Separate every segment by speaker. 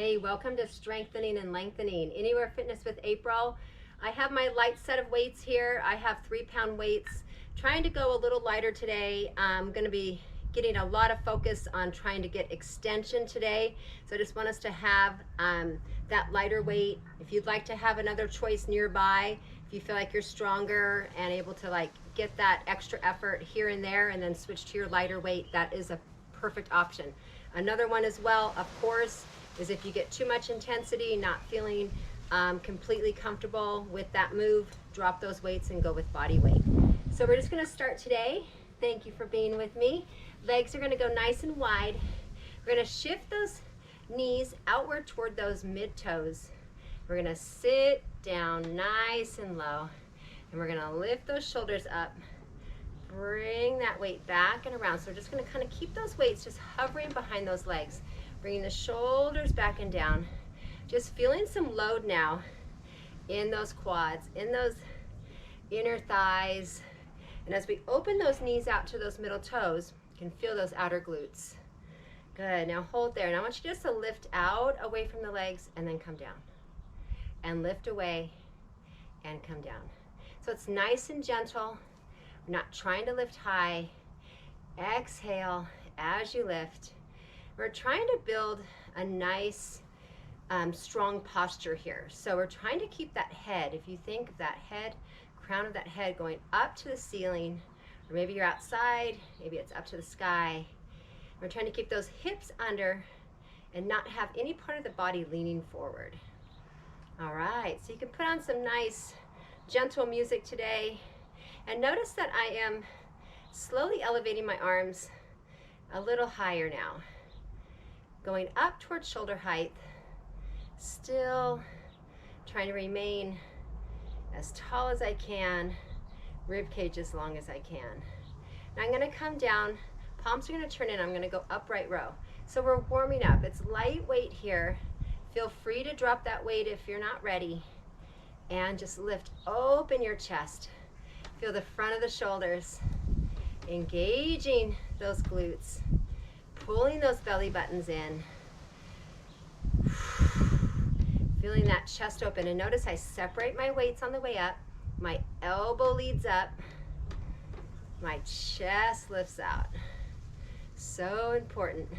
Speaker 1: Hey, welcome to Strengthening and Lengthening, Anywhere Fitness with April. I have my light set of weights here. I have 3-pound weights. Trying to go a little lighter today. I'm going to be getting a lot of focus on trying to get extension today. So I just want us to have that lighter weight. If you'd like to have another choice nearby, if you feel like you're stronger and able to get that extra effort here and there and then switch to your lighter weight, that is a perfect option. Another one as well, of course, is if you get too much intensity, not feeling completely comfortable with that move, drop those weights and go with body weight. So we're just going to start today. Thank you for being with me. Legs are going to go nice and wide. We're going to shift those knees outward toward those mid toes. We're going to sit down nice and low, and we're going to lift those shoulders up. Bring that weight back and around. So we're just going to kind of keep those weights just hovering behind those legs. Bringing the shoulders back and down. Just feeling some load now in those quads, in those inner thighs. And as we open those knees out to those middle toes, you can feel those outer glutes. Good, now hold there. And I want you just to lift out away from the legs and then come down. And lift away and come down. So it's nice and gentle. We're not trying to lift high. Exhale as you lift. We're trying to build a nice, strong posture here. So we're trying to keep that head, if you think of that head, crown of that head going up to the ceiling, or maybe you're outside, maybe it's up to the sky. We're trying to keep those hips under and not have any part of the body leaning forward. All right, so you can put on some nice, gentle music today. And notice that I am slowly elevating my arms a little higher now. Going up towards shoulder height, still trying to remain as tall as I can, rib cage as long as I can. Now I'm going to come down, palms are going to turn in, I'm going to go upright row. So we're warming up. It's lightweight here. Feel free to drop that weight if you're not ready. And just lift open your chest. Feel the front of the shoulders, engaging those glutes. Pulling those belly buttons in. Feeling that chest open. And notice I separate my weights on the way up. My elbow leads up. My chest lifts out. So important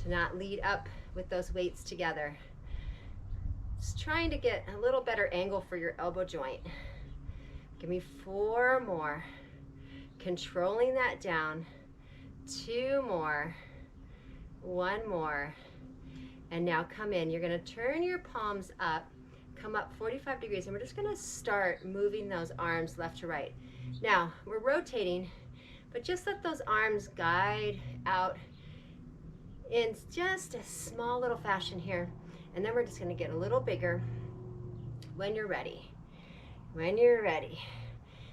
Speaker 1: to not lead up with those weights together. Just trying to get a little better angle for your elbow joint. Give me 4 more. Controlling that down. 2 more, 1 more, and now come in. You're going to turn your palms up, come up 45 degrees, and we're just going to start moving those arms left to right. Now, we're rotating, but just let those arms guide out in just a small little fashion here, and then we're just going to get a little bigger when you're ready. When you're ready.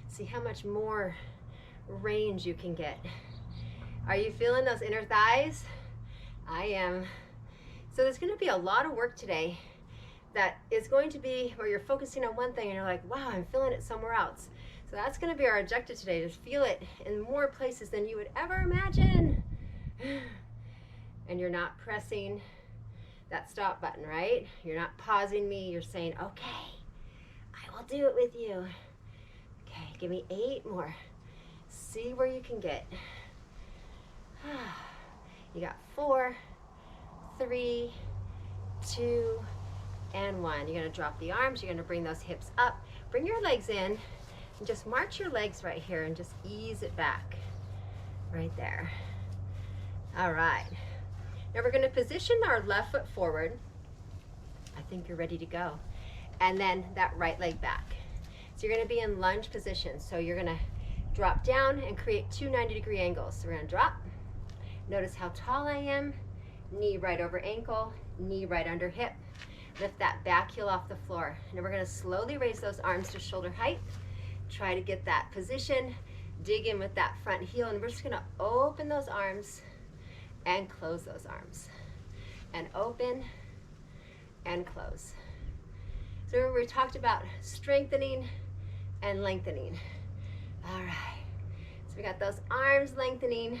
Speaker 1: See how much more range you can get. Are you feeling those inner thighs? I am. So there's going to be a lot of work today that is going to be where you're focusing on one thing and you're like, wow, I'm feeling it somewhere else. So that's going to be our objective today, to feel it in more places than you would ever imagine. And you're not pressing that stop button, right? You're not pausing me. You're saying, okay, I will do it with you. Okay, give me 8 more. See where you can get. You got 4, 3, 2, and 1. You're going to drop the arms. You're going to bring those hips up. Bring your legs in and just march your legs right here and just ease it back right there. All right. Now we're going to position our left foot forward. I think you're ready to go. And then that right leg back. So you're going to be in lunge position. So you're going to drop down and create 2 90-degree angles. So we're going to drop. Notice how tall I am. Knee right over ankle, knee right under hip. Lift that back heel off the floor. And we're going to slowly raise those arms to shoulder height. Try to get that position. Dig in with that front heel. And we're just going to open those arms and close those arms. And open and close. So remember we talked about strengthening and lengthening. All right. So we got those arms lengthening.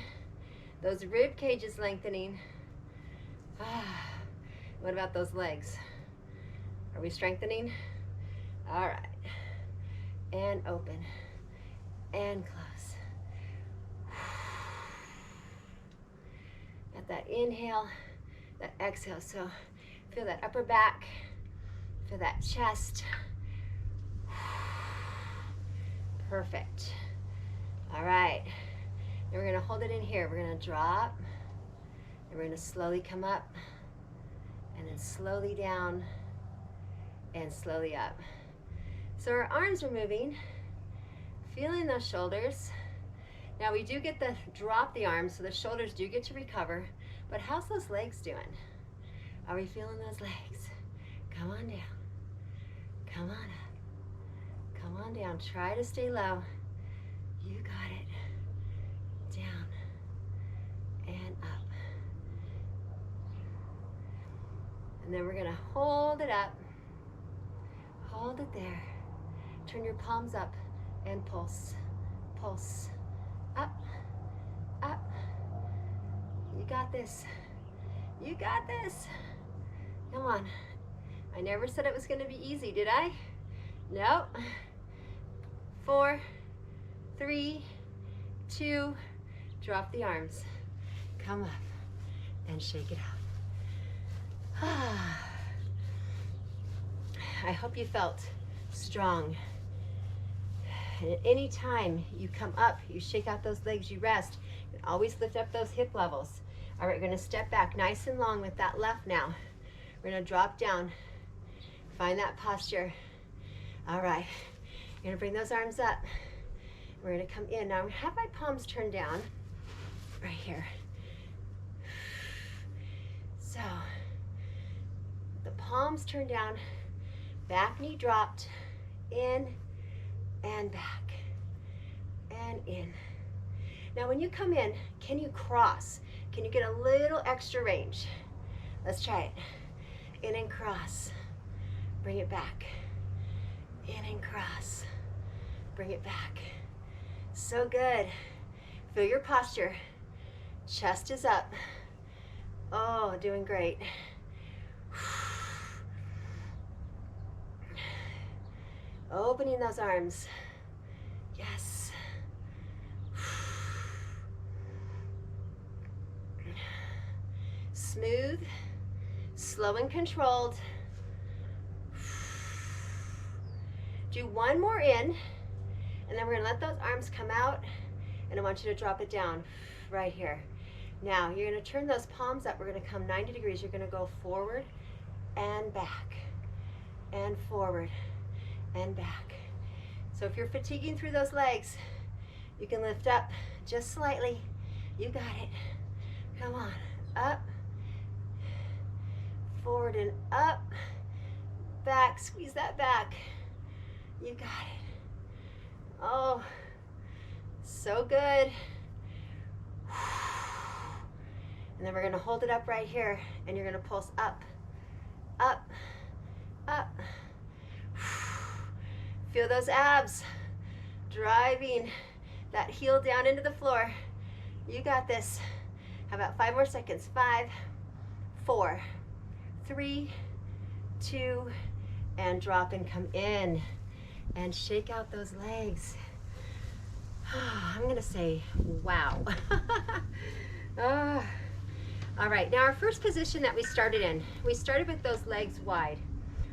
Speaker 1: Those rib cages lengthening. What about those legs? Are we strengthening? All right. And open and close. Got that inhale, that exhale. So feel that upper back, feel that chest. Perfect. All right. Now we're gonna hold it in here. We're gonna drop, and we're gonna slowly come up, and then slowly down, and slowly up. So our arms are moving, feeling those shoulders. Now we do get to drop the arms, so the shoulders do get to recover, but how's those legs doing? Are we feeling those legs? Come on down, come on up, come on down. Try to stay low. You got it. Down and up. And then we're gonna hold it up, hold it there. Turn your palms up and pulse, pulse, up, up. You got this, you got this. Come on. I never said it was gonna be easy, did I? No. 4, 3, 2, drop the arms. Come up and shake it out. I hope you felt strong. And at any time you come up, you shake out those legs, you rest. You can always lift up those hip levels. All right, we're gonna step back nice and long with that left now. We're gonna drop down, find that posture. All right, you're gonna bring those arms up. We're gonna come in. Now I'm gonna have my palms turned down, right here. So, the palms turned down, back knee dropped, in and back, and in. Now when you come in, can you cross? Can you get a little extra range? Let's try it. In and cross, bring it back. In and cross, bring it back. So good. Feel your posture. Chest is up. Oh, doing great. Opening those arms. Yes. Smooth, slow and controlled. Do one more in, and then we're gonna let those arms come out, and I want you to drop it down right here. Now, you're gonna turn those palms up. We're gonna come 90 degrees. You're gonna go forward and back, and forward and back. So if you're fatiguing through those legs, you can lift up just slightly. You got it. Come on, up, forward and up, back, squeeze that back. You got it. Oh, so good. And then we're gonna hold it up right here, and you're gonna pulse up, up, up. Feel those abs driving that heel down into the floor. You got this. How about 5 more seconds? 5, 4, 3, 2, and drop and come in. And shake out those legs. I'm gonna say, wow. All right, now our first position that we started in, we started with those legs wide.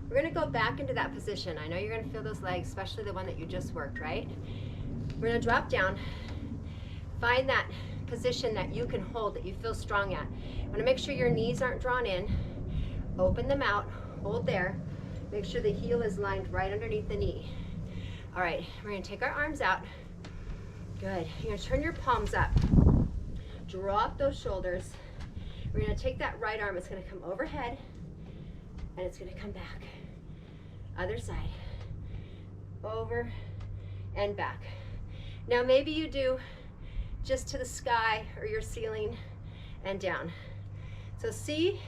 Speaker 1: We're gonna go back into that position. I know you're gonna feel those legs, especially the one that you just worked, right? We're gonna drop down, find that position that you can hold, that you feel strong at. You wanna make sure your knees aren't drawn in, open them out, hold there. Make sure the heel is lined right underneath the knee. All right, we're gonna take our arms out. Good, you're gonna turn your palms up. Drop those shoulders. We're gonna take that right arm, it's gonna come overhead, and it's gonna come back. Other side, over and back. Now maybe you do just to the sky or your ceiling and down. So see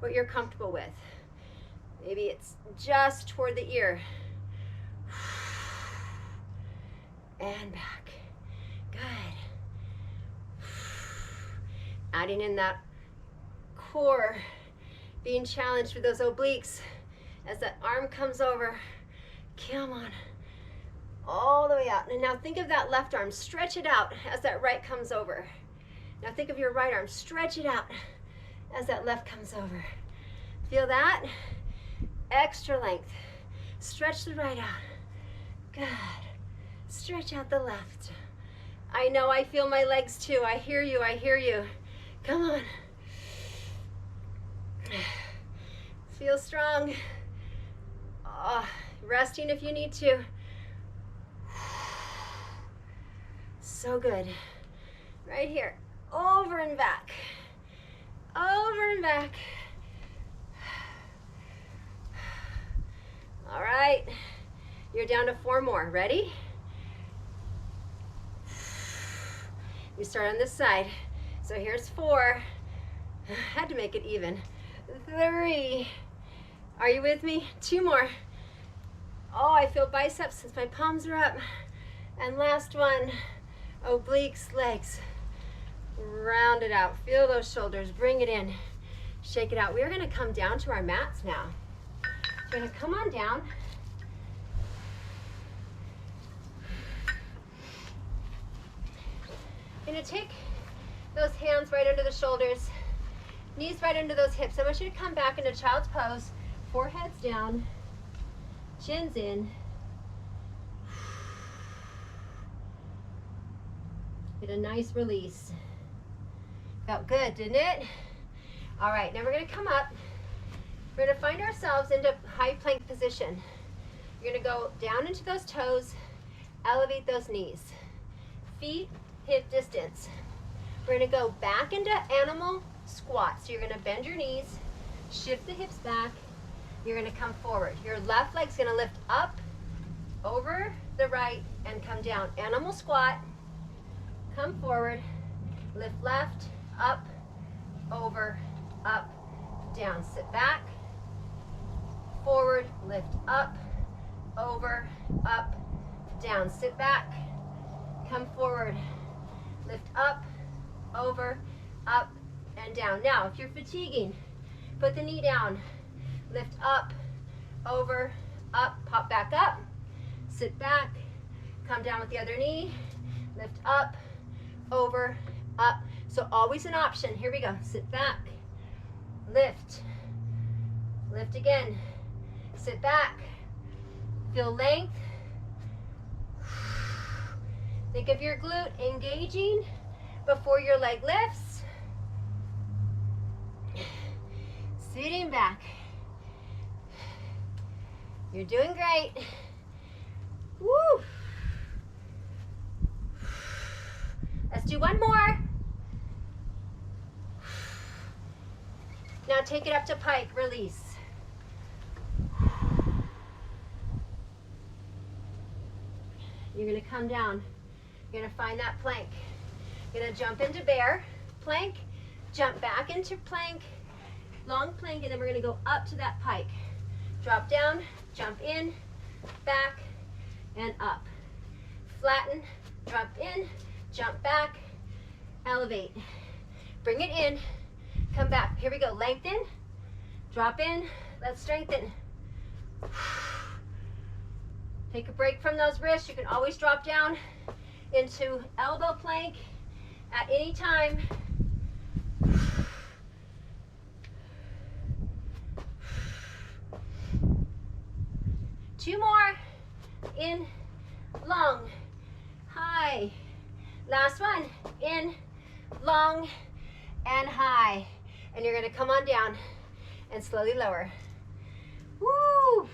Speaker 1: what you're comfortable with. Maybe it's just toward the ear. And back. Good. Adding in that core Being challenged with those obliques as that arm comes over. Come on. All the way out. And now think of that left arm. Stretch it out as that right comes over. Now think of your right arm. Stretch it out as that left comes over. Feel that? Extra length. Stretch the right out. Good. Stretch out the left. I know, I feel my legs too. I hear you, I hear you. Come on. Feel strong. Oh, resting if you need to. So good. Right here. Over and back. Over and back. All right. You're down to 4 more. Ready? You start on this side. So here's 4. Had to make it even. 3. Are you with me? 2 more. Oh, I feel biceps since my palms are up. And last one. Obliques, legs. Round it out. Feel those shoulders. Bring it in. Shake it out. We're going to come down to our mats now. We're going to come on down. You're going to take those hands right under the shoulders, knees right under those hips. I want you to come back into child's pose, foreheads down, chins in. Get a nice release. Felt good, didn't it? All right, now we're going to come up. We're going to find ourselves into high plank position. You're going to go down into those toes, elevate those knees. Feet hip distance. We're going to go back into animal squat. So you're going to bend your knees, shift the hips back. You're going to come forward. Your left leg's going to lift up, over the right, and come down. Animal squat. Come forward, lift left, up, over, up, down. Sit back, forward, lift up, over, up, down. Sit back, come forward, lift up, over, up, and down. Now, if you're fatiguing, put the knee down, lift up, over, up, pop back up, sit back, come down with the other knee, lift up, over, up. So always an option. Here we go. Sit back, lift, lift again, sit back, feel length. Think of your glute engaging before your leg lifts. Sitting back. You're doing great. Woo! Let's do one more. Now take it up to pike, release. You're gonna come down. You're gonna find that plank. You're gonna jump into bear, plank, jump back into plank, long plank, and then we're gonna go up to that pike. Drop down, jump in, back, and up. Flatten, drop in, jump back, elevate. Bring it in, come back. Here we go, lengthen, drop in, let's strengthen. Take a break from those wrists. You can always drop down into elbow plank at any time. Two more. In, long, high. Last one. In, long, and high. And you're going to come on down and slowly lower. Woo!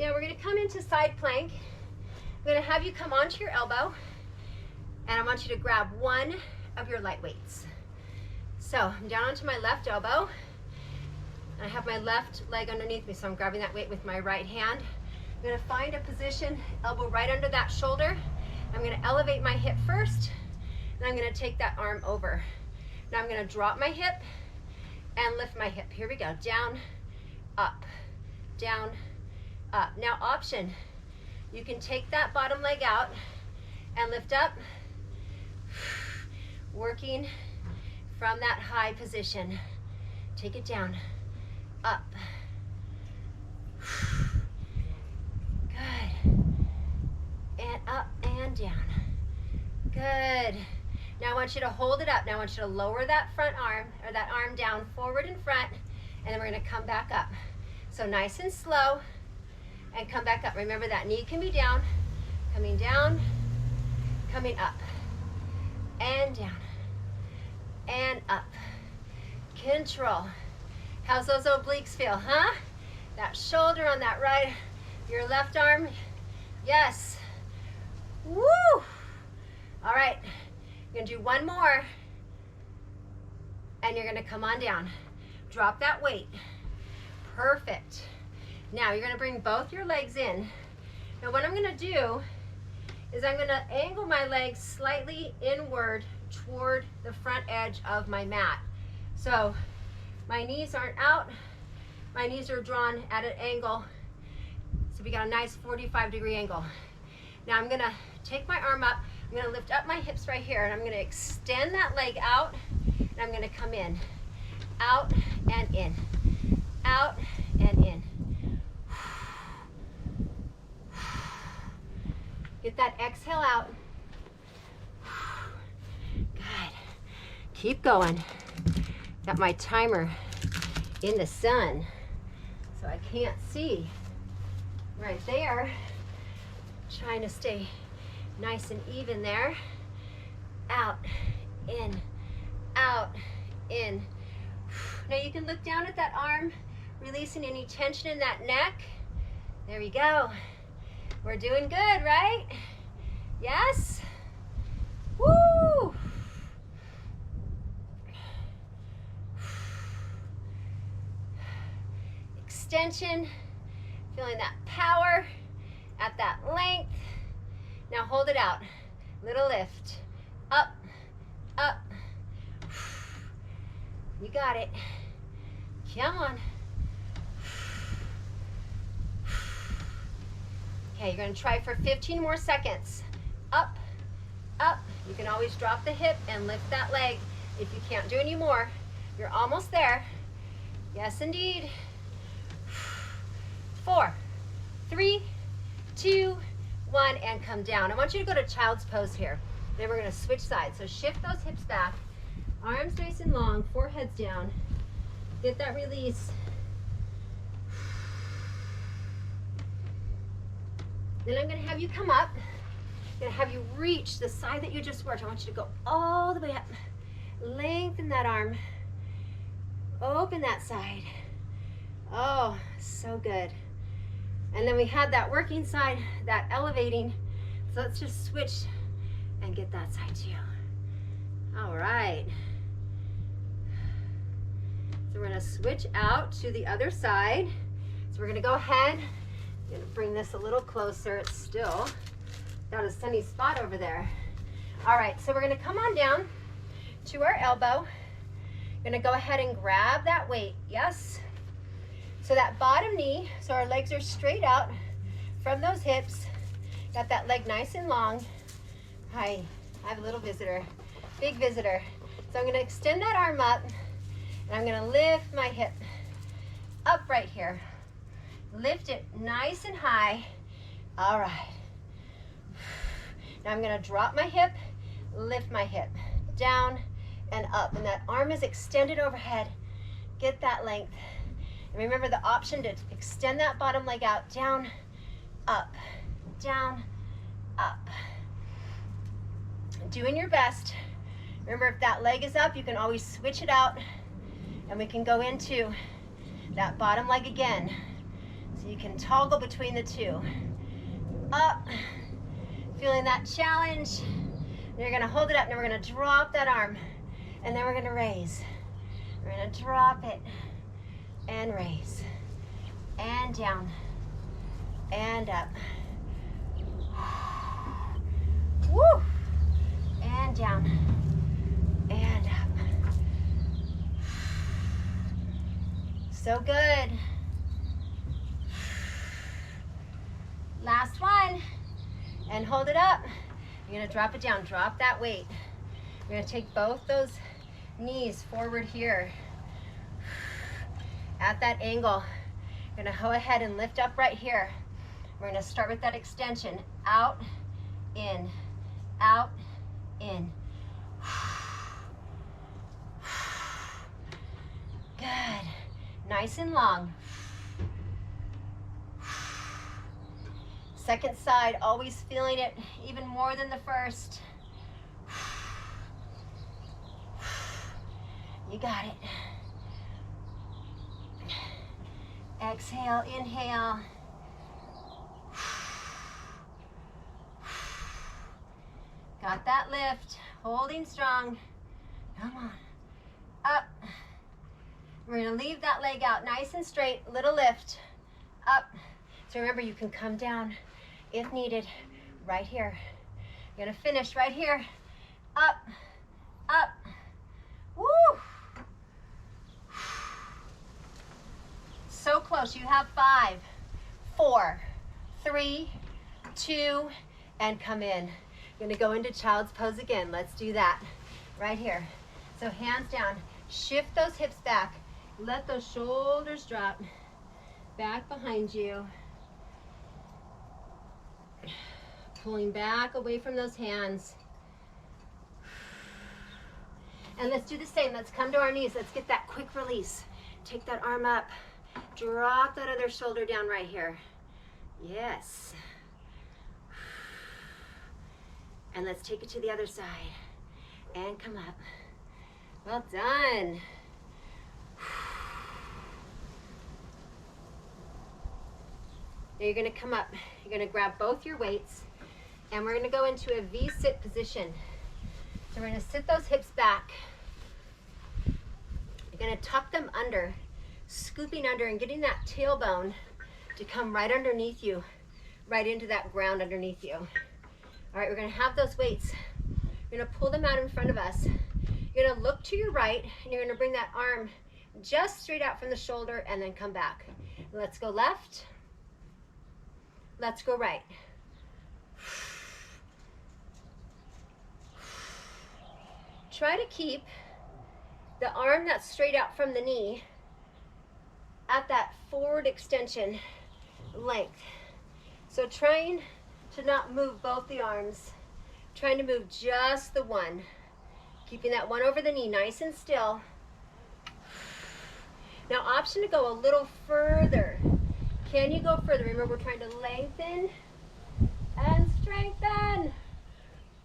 Speaker 1: Now we're going to come into side plank. I'm going to have you come onto your elbow, and I want you to grab one of your light weights. So I'm down onto my left elbow, and I have my left leg underneath me, so I'm grabbing that weight with my right hand. I'm going to find a position, elbow right under that shoulder. I'm going to elevate my hip first, and I'm going to take that arm over. Now I'm going to drop my hip and lift my hip. Here we go. Down, up, down, up. Now option, you can take that bottom leg out and lift up, working from that high position. Take it down, up. Good. And up and down. Good. Now I want you to hold it up. Now I want you to lower that front arm, or that arm down forward in front, and then we're going to come back up. So nice and slow, and come back up. Remember that knee can be down, coming down, coming up, and down, and up. Control. How's those obliques feel, huh? That shoulder on that right, your left arm, yes. Woo! All right, you're gonna do one more, and you're gonna come on down. Drop that weight. Perfect. Now you're gonna bring both your legs in. Now what I'm gonna do is I'm gonna angle my legs slightly inward toward the front edge of my mat. So my knees aren't out, my knees are drawn at an angle. So we got a nice 45-degree angle. Now I'm gonna take my arm up, I'm gonna lift up my hips right here, and I'm gonna extend that leg out, and I'm gonna come in, out and in, out and in. Get that exhale out. Good. Keep going. Got my timer in the sun, so I can't see right there. Trying to stay nice and even there. Out, in, out, in. Now you can look down at that arm, releasing any tension in that neck. There we go. We're doing good, right? Yes? Woo! Extension, feeling that power at that length. Now hold it out. Little lift. Up, up. You got it. Come on. Okay, you're gonna try for 15 more seconds. Up, up. You can always drop the hip and lift that leg. If you can't do any more, you're almost there. Yes, indeed. 4, 3, 2, 1, and come down. I want you to go to child's pose here. Then we're gonna switch sides. So shift those hips back, arms nice and long, forehead's down. Get that release. Then I'm gonna have you come up. I'm gonna have you reach the side that you just worked. I want you to go all the way up. Lengthen that arm. Open that side. Oh, so good. And then we had that working side, that elevating. So let's just switch and get that side too. All right. So we're gonna switch out to the other side. So we're gonna go ahead. I'm gonna bring this a little closer. It's still got a sunny spot over there. All right, so we're gonna come on down to our elbow. Gonna go ahead and grab that weight, yes? So that bottom knee, so our legs are straight out from those hips. Got that leg nice and long. Hi, I have a little visitor, big visitor. So I'm gonna extend that arm up, and I'm gonna lift my hip up right here. Lift it nice and high. All right. Now I'm gonna drop my hip, lift my hip, down and up, and that arm is extended overhead. Get that length. And remember the option to extend that bottom leg out, down, up, down, up. Doing your best. Remember, if that leg is up, you can always switch it out, and we can go into that bottom leg again. So you can toggle between the two. Up, feeling that challenge. And you're gonna hold it up, and we're gonna drop that arm, and then we're gonna raise. We're gonna drop it, and raise, and down, and up. Woo! And down, and up. So good. Last one, and hold it up. You're gonna drop it down, drop that weight. You're gonna take both those Knees forward here. At that angle. You're gonna go ahead and lift up right here. We're gonna start with that extension. Out, in, out, in. Good. Nice and long. Second side, always feeling it even more than the first. You got it. Exhale, inhale. Got that lift, holding strong. Come on, up. We're gonna leave that leg out nice and straight, little lift, up. So remember, you can come down if needed, right here. You're gonna finish right here, up, up, woo. So close, you have 5, 4, 3, 2, and come in. You're gonna go into child's pose again. Let's do that right here. So hands down, shift those hips back. Let those shoulders drop back behind you. Pulling back away from those hands. And let's do the same. Let's come to our knees. Let's get that quick release. Take that arm up. Drop that other shoulder down right here. Yes. And let's take it to the other side. And come up. Well done. Now you're going to come up. You're going to grab both your weights. And we're going to go into a V-sit position. So we're going to sit those hips back. You're going to tuck them under, scooping under and getting that tailbone to come right underneath you, right into that ground underneath you. All right, we're going to have those weights. You're going to pull them out in front of us. You're going to look to your right, and you're going to bring that arm just straight out from the shoulder and then come back. Let's go left. Let's go right. Try to keep the arm that's straight out from the knee at that forward extension length. So trying to not move both the arms, trying to move just the one. Keeping that one over the knee nice and still. Now option to go a little further. Can you go further? Remember, we're trying to lengthen and strengthen.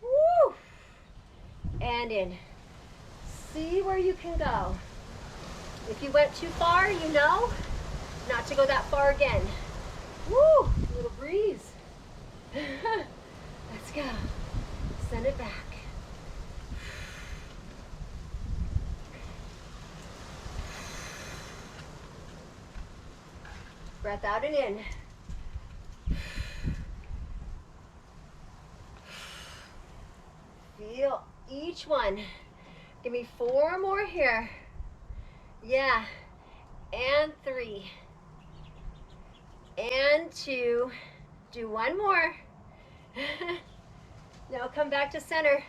Speaker 1: Woo! And in. See where you can go. If you went too far, you know not to go that far again. Woo! A little breeze. Let's go. Send it back. Breath out and in. Feel each one. Give me 4 more here. Yeah. And 3. And 2. Do 1 more. Now come back to center.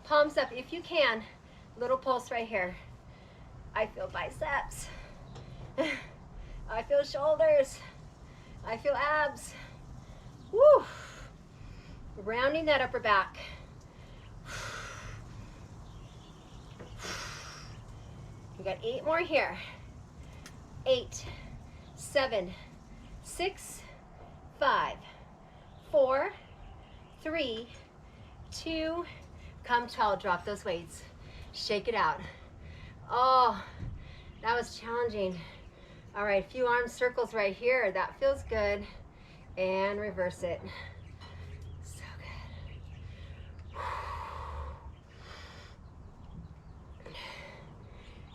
Speaker 1: Palms up if you can. Little pulse right here. I feel biceps. I feel shoulders. I feel abs. Woo! Rounding that upper back. We got 8 more here. 8, 7, 6, 5, 4, 3, 2, come tall. Drop those weights. Shake it out. Oh, that was challenging. All right, a few arm circles right here. That feels good. And reverse it. So good.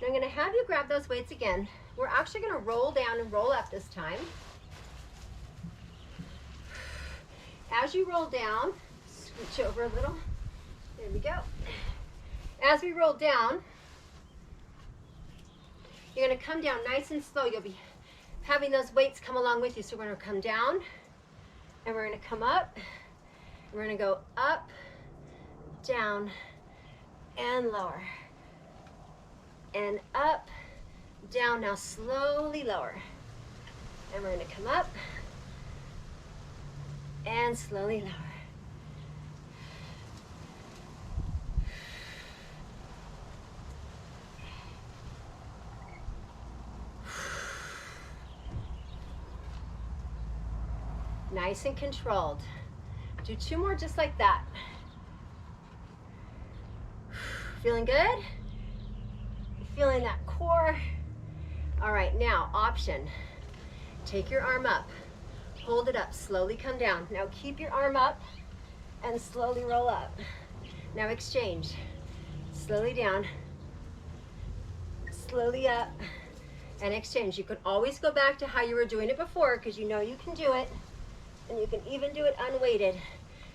Speaker 1: Now I'm gonna have you grab those weights again. We're actually gonna roll down and roll up this time. As you roll down, scooch over a little. There we go. As we roll down, you're going to come down nice and slow. You'll be having those weights come along with you. So we're going to come down, and we're going to come up. And we're going to go up, down, and lower. and up, down. Now slowly lower. And we're gonna come up and slowly lower. Nice and controlled. Do 2 more just like that. Feeling good? Feeling that core? All right, now option. Take your arm up, hold it up, slowly come down. Now keep your arm up and slowly roll up. Now exchange. Slowly down, slowly up, and exchange. You can always go back to how you were doing it before because you know you can do it, and you can even do it unweighted.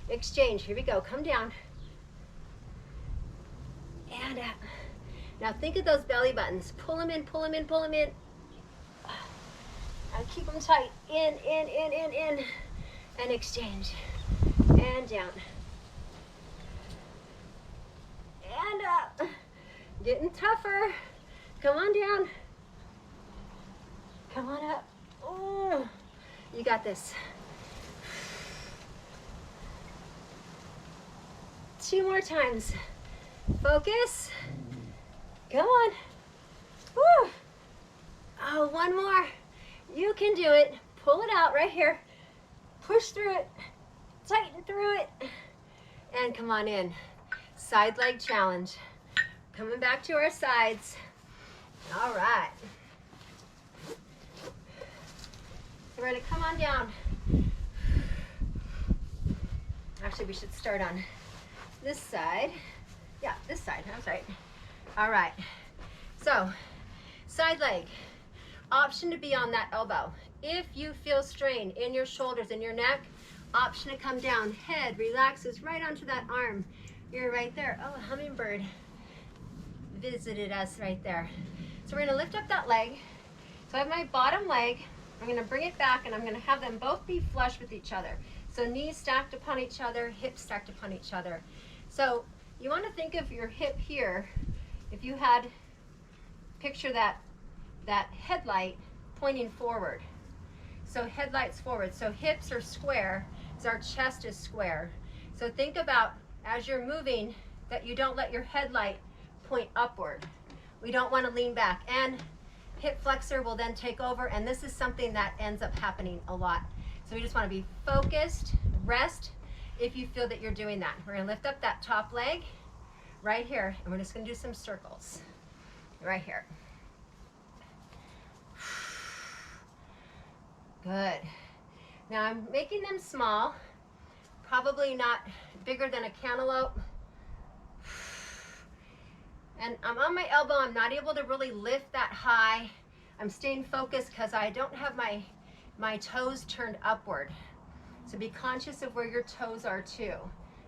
Speaker 1: Exchange, here we go, come down, and up. Now think of those belly buttons. Pull them in, pull them in, pull them in. And keep them tight. In, in. And exchange. And down. And up. Getting tougher. Come on down. Come on up. Oh, you got this. 2 more times. Focus. Come on. Woo. Oh, 1 more. You can do it. Pull it out right here. Push through it. Tighten through it. And come on in. Side leg challenge. Coming back to our sides. All right. So we're going to come on down. Actually, we should start on this side. Yeah, this side. That's right. All right. So, side leg. Option to be on that elbow. If you feel strain in your shoulders and your neck, option to come down. Head relaxes right onto that arm. You're right there. Oh, a hummingbird visited us right there. So we're going to lift up that leg. So I have my bottom leg. I'm going to bring it back and I'm going to have them both be flush with each other. So knees stacked upon each other, hips stacked upon each other. So you want to think of your hip here. If you had, picture that headlight pointing forward. So headlights forward. So hips are square, so our chest is square. So think about as you're moving that you don't let your headlight point upward. We don't want to lean back, and hip flexor will then take over, and this is something that ends up happening a lot. So we just want to be focused, rest if you feel that you're doing that. We're going to lift up that top leg right here, and we're just going to do some circles right here. Good. Now I'm making them small, probably not bigger than a cantaloupe. And I'm on my elbow, I'm not able to really lift that high. I'm staying focused because I don't have my toes turned upward. So be conscious of where your toes are too.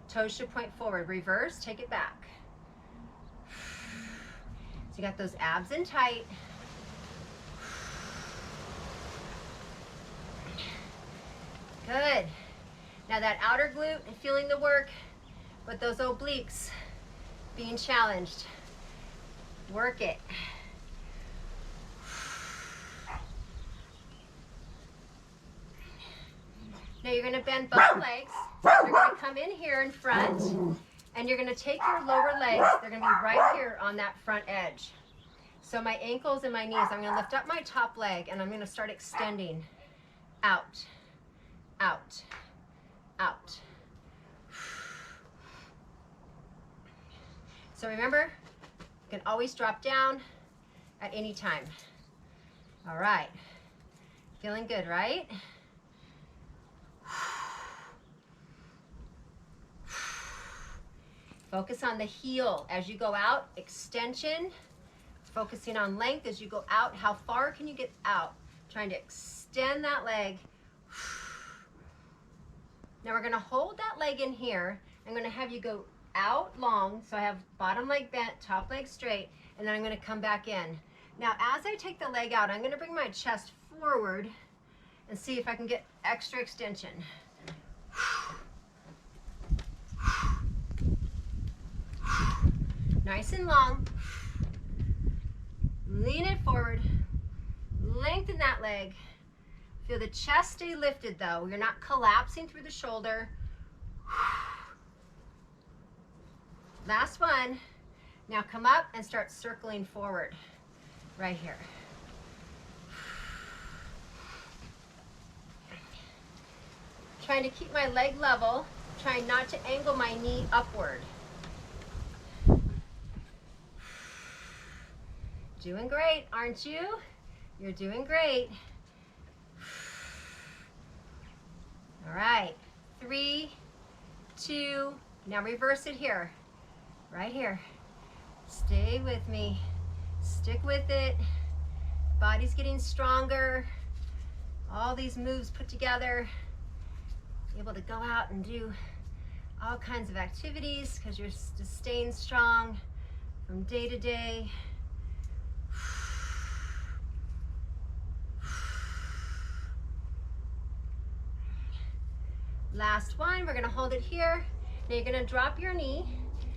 Speaker 1: Toes should point forward. Reverse, take it back. So you got those abs in tight. Good. Now that outer glute, feeling the work, but those obliques being challenged. Work it. Now you're going to bend both legs. You're going to come in here in front, and you're going to take your lower legs. They're going to be right here on that front edge. So my ankles and my knees, I'm going to lift up my top leg, and I'm going to start extending out, out, out. So remember, you can always drop down at any time. All right. Feeling good, right? Focus on the heel as you go out, extension. Focusing on length as you go out. How far can you get out? Trying to extend that leg. Now we're gonna hold that leg in here. I'm gonna have you go out long, so I have bottom leg bent, top leg straight, and then I'm gonna come back in. Now as I take the leg out, I'm gonna bring my chest forward and see if I can get extra extension. Nice and long. Lean it forward. Lengthen that leg. Feel the chest stay lifted though. You're not collapsing through the shoulder. Last one. Now come up and start circling forward. Right here. Trying to keep my leg level. Trying not to angle my knee upward. Doing great, aren't you? You're doing great. All right, 3, 2, now reverse it here, right here. Stay with me, stick with it. Body's getting stronger. All these moves put together. Able to go out and do all kinds of activities because you're just staying strong from day to day. Last one, we're gonna hold it here. Now you're gonna drop your knee.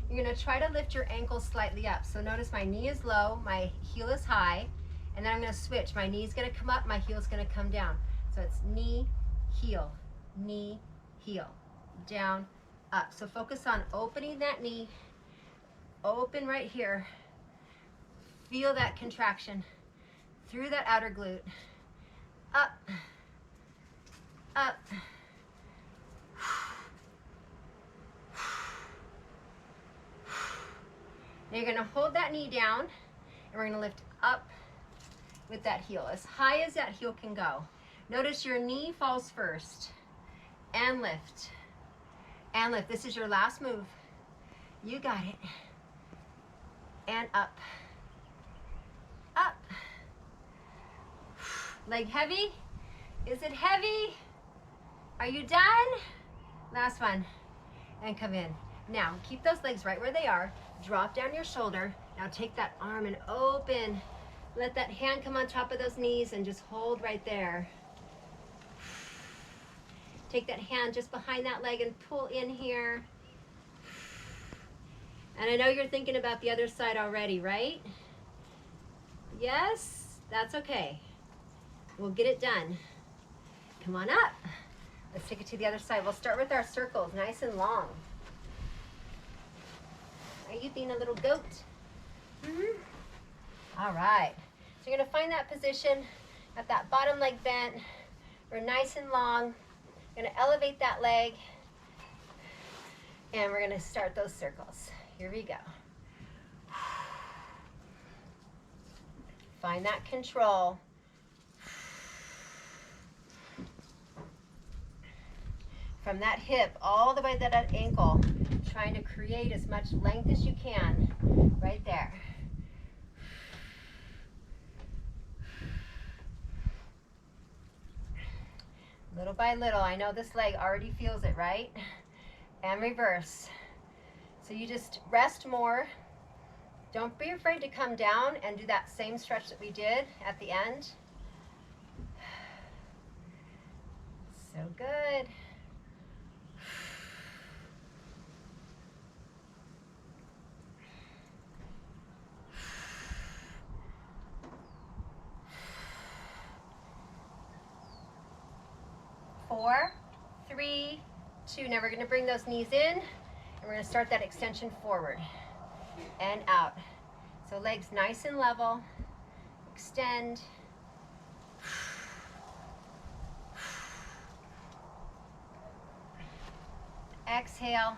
Speaker 1: You're gonna try to lift your ankle slightly up. So notice my knee is low, my heel is high, and then I'm gonna switch. My knee's gonna come up, my heel's gonna come down. So it's knee, heel, down, up. So focus on opening that knee, open right here. Feel that contraction through that outer glute. Up, up. Now you're gonna hold that knee down and we're gonna lift up with that heel, as high as that heel can go. Notice your knee falls first, and lift, and lift. This is your last move. You got it. And up, up. Leg heavy? Is it heavy? Are you done? Last one, and come in. Now, keep those legs right where they are. Drop down your shoulder. Now take that arm and open. Let that hand come on top of those knees and just hold right there. Take that hand just behind that leg and pull in here. And I know you're thinking about the other side already, right? Yes? That's okay. We'll get it done. Come on up. Let's take it to the other side. We'll start with our circles, nice and long. Are you being a little goat? All right. So you're gonna find that position at that bottom leg bent. We're nice and long. You're gonna elevate that leg. And we're gonna start those circles. Here we go. Find that control. From that hip all the way to that ankle, trying to create as much length as you can right there. Little by little, I know this leg already feels it, right? And reverse. So you just rest more. Don't be afraid to come down and do that same stretch that we did at the end. So good. Four, 3, 2. Now we're going to bring those knees in and we're going to start that extension forward and out. So legs nice and level. Extend. Exhale.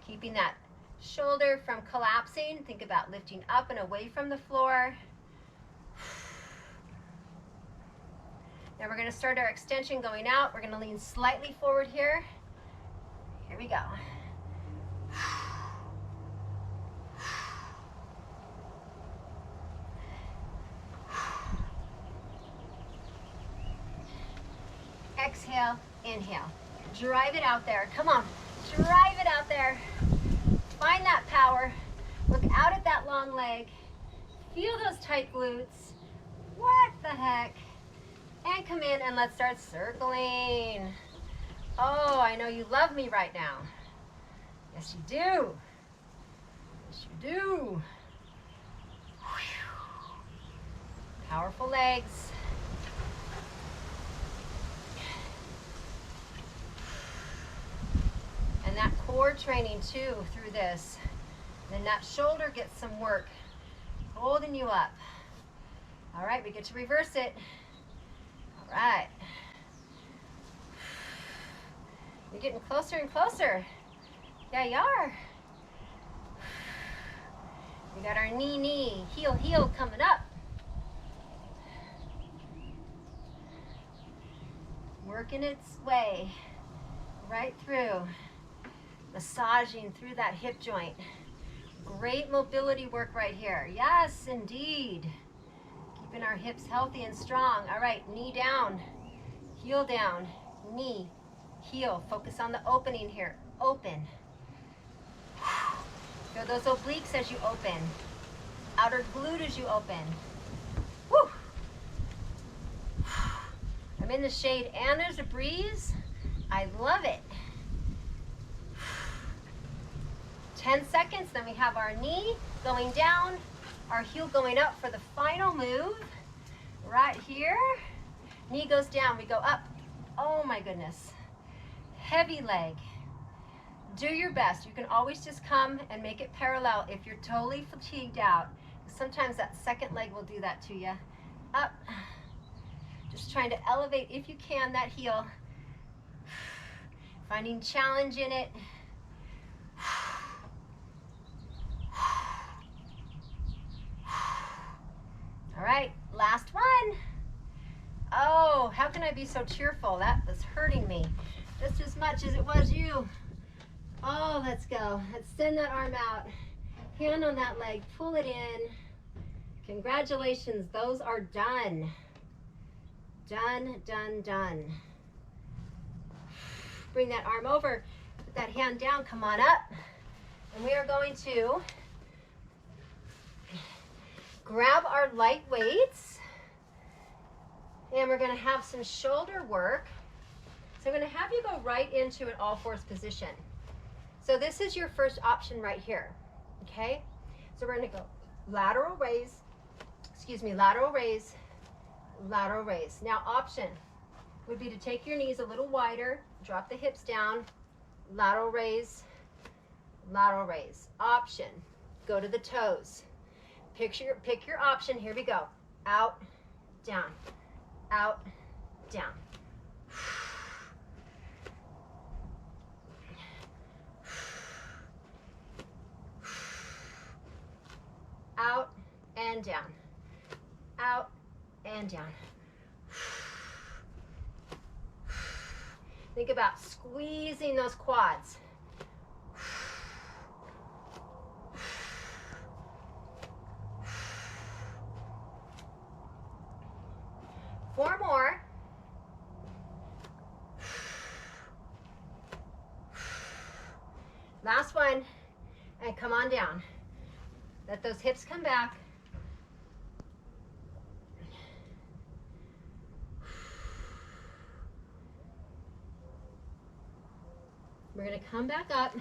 Speaker 1: Keeping that shoulder from collapsing. Think about lifting up and away from the floor. Now we're going to start our extension going out. We're going to lean slightly forward here. Here we go. Exhale, inhale. Drive it out there. Come on. Drive it out there. Find that power. Look out at that long leg. Feel those tight glutes. What the heck? And come in and let's start circling. Oh, I know you love me right now. Yes, you do. Yes, you do. Powerful legs. And that core training too through this. Then that shoulder gets some work, holding you up. All right, we get to reverse it. All right. You're getting closer and closer. Yeah, you are. We got our knee, knee, heel, heel coming up. Working its way right through, massaging through that hip joint. Great mobility work right here. Yes, indeed. Keeping our hips healthy and strong. All right, knee down, heel down, knee, heel. Focus on the opening here. Open. Feel those obliques as you open. Outer glute as you open. Woo. I'm in the shade and there's a breeze. I love it. 10 seconds, then we have our knee going down, our heel going up for the final move. Right here. Knee goes down, we go up. Oh my goodness. Heavy leg. Do your best. You can always just come and make it parallel if you're totally fatigued out. Sometimes that second leg will do that to you. Up. Just trying to elevate, if you can, that heel. Finding challenge in it. All right, last one. Oh, how can I be so cheerful? That was hurting me just as much as it was you. Oh, let's go. Let's send that arm out. Hand on that leg, pull it in. Congratulations, those are done. Done, done, done. Bring that arm over, put that hand down, come on up. And we are going to grab our light weights. And we're gonna have some shoulder work. So I'm gonna have you go right into an all fours position. So this is your first option right here, okay? So we're gonna go lateral raise, lateral raise, lateral raise. Now option would be to take your knees a little wider, drop the hips down, lateral raise, lateral raise. Option, go to the toes. Pick your option, here we go. Out, down, out, down. Out and down, out and down. Think about squeezing those quads. 4 more. Last one, and come on down. Let those hips come back. We're going to come back up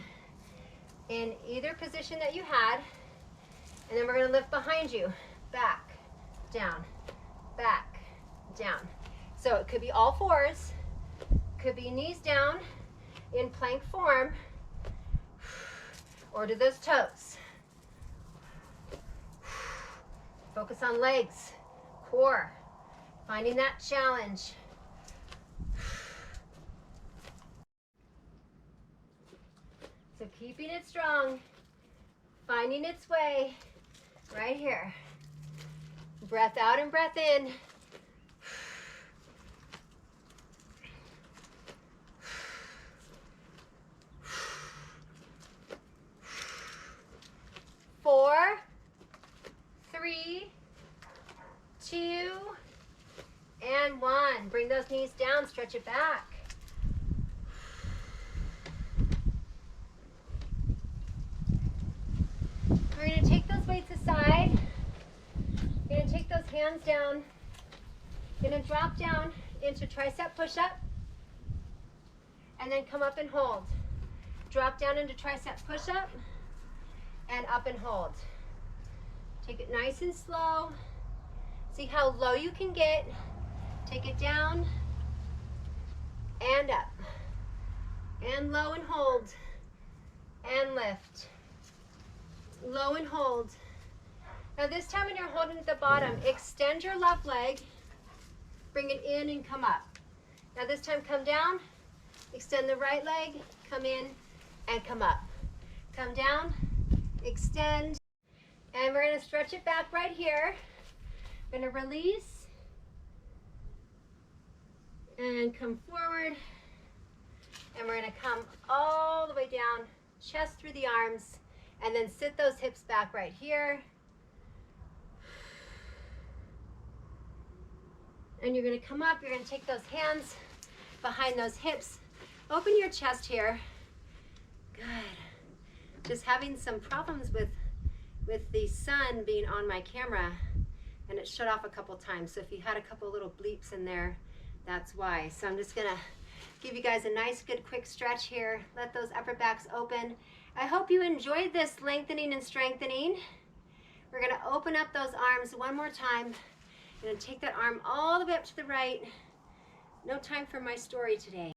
Speaker 1: in either position that you had, and then we're going to lift behind you. Back, down, back, down. So it could be all fours, could be knees down in plank form, or to those toes. Focus on legs, core, finding that challenge. So keeping it strong, finding its way right here. Breath out and breath in. Four, 3, 2, and 1. Bring those knees down, stretch it back. We're going to take those weights aside. We're going to take those hands down. Going to drop down into tricep push-up. And then come up and hold. Drop down into tricep push-up and up and hold. Take it nice and slow. See how low you can get. Take it down and up. And low and hold. And lift. Low and hold. Now this time when you're holding at the bottom, extend your left leg. Bring it in and come up. Now this time come down. Extend the right leg. Come in and come up. Come down. Extend. And we're going to stretch it back right here. Going to release. And come forward. And we're going to come all the way down, chest through the arms, and then sit those hips back right here. And you're going to come up, you're going to take those hands behind those hips. Open your chest here. Good. Just having some problems with the sun being on my camera, and it shut off a couple times. So if you had a couple little bleeps in there, that's why. So I'm just going to give you guys a nice, good, quick stretch here. Let those upper backs open. I hope you enjoyed this lengthening and strengthening. We're going to open up those arms one more time. I'm going to take that arm all the way up to the right. No time for my story today.